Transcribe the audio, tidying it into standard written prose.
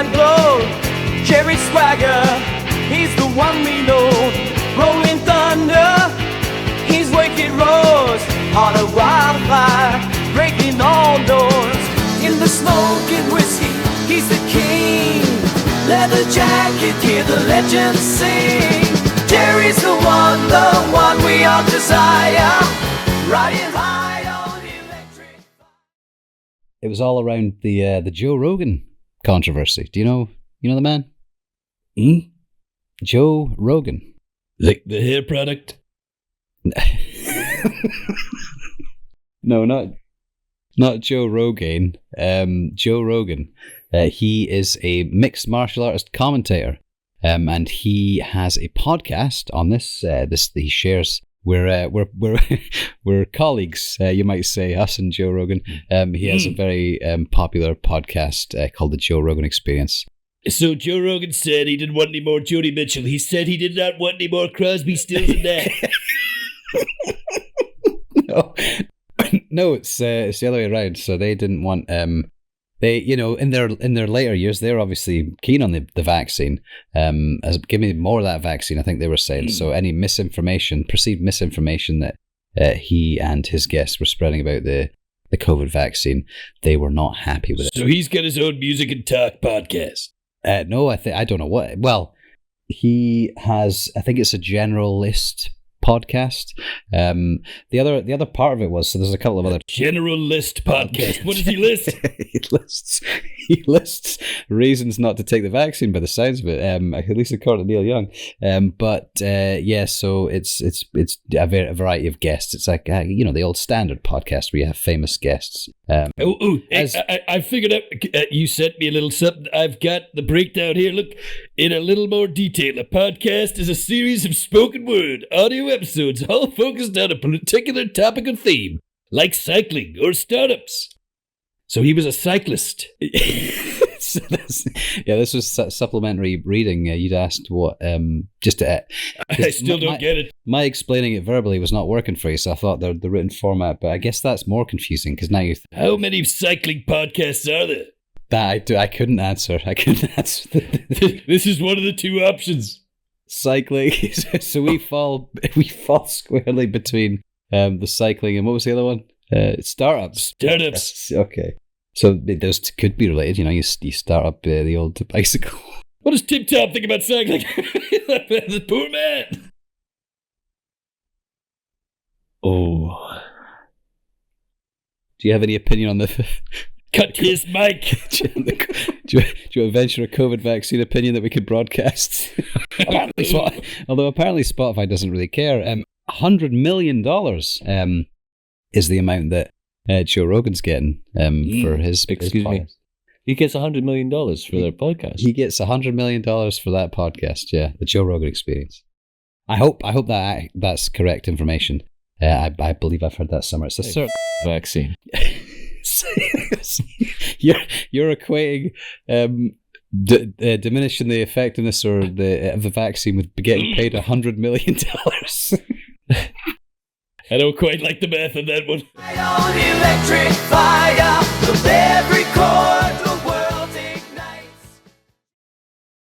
and blow. Gerry Swagger, he's the one we know. Rolling thunder, he's wicked rose. Heart of wildfire, breaking all doors. In the smoke and whiskey, he's the king. Leather jacket, hear the legends sing. Gerry's the one we all desire. Riding high on electric. It was all around the Joe Rogan controversy. Do you know the man? Joe Rogan. Like the hair product? No, not Joe Rogan. Joe Rogan. He is a mixed martial artist commentator, and he has a podcast on this. He shares. We're colleagues, you might say, us and Joe Rogan. He has a very popular podcast called The Joe Rogan Experience. So Joe Rogan said he didn't want any more Joni Mitchell. He said he did not want any more Crosby, Stills and Nash. No, it's the other way around. So they didn't want they in their later years they're obviously keen on the vaccine. Give me more of that vaccine, I think they were saying. So any perceived misinformation that he and his guests were spreading about the COVID vaccine, they were not happy with it. So he's got his own music and talk podcast. No, I don't know what. Well, he has. I think it's a generalist podcast. The other part of it was, so there's a couple of other general list podcast. What does he list? he lists reasons not to take the vaccine by the sounds of it. At least according to Neil Young. So it's a variety of guests. It's like the old standard podcast where you have famous guests. I figured out. You sent me a little something. I've got the breakdown here. Look, in a little more detail. A podcast is a series of spoken word audio episodes, all focused on a particular topic or theme, like cycling or startups. So he was a cyclist. This was supplementary reading. You'd asked what, I still don't get it. My explaining it verbally was not working for you, so I thought the written format, but I guess that's more confusing, because now you... How many cycling podcasts are there? That I couldn't answer. This is one of the two options. Cycling. So we fall squarely between the cycling and what was the other one? Startups. Okay. So those could be related. You start up the old bicycle. What does Tim Tom think about cycling? The poor man. Oh. Do you have any opinion on the... Cut his mic. Do you want to venture a COVID vaccine opinion that we could broadcast? Although apparently Spotify doesn't really care. $100 million is the amount that Joe Rogan's getting for his... Excuse me. He gets $100 million for their podcast. He gets $100 million for that podcast, yeah. The Joe Rogan Experience. I hope that that's correct information. I believe I've heard that somewhere. It's a certain vaccine. You're equating diminishing the effectiveness or of the vaccine with getting paid $100 million. I don't quite like the math on that one. On electric fire, the every chord.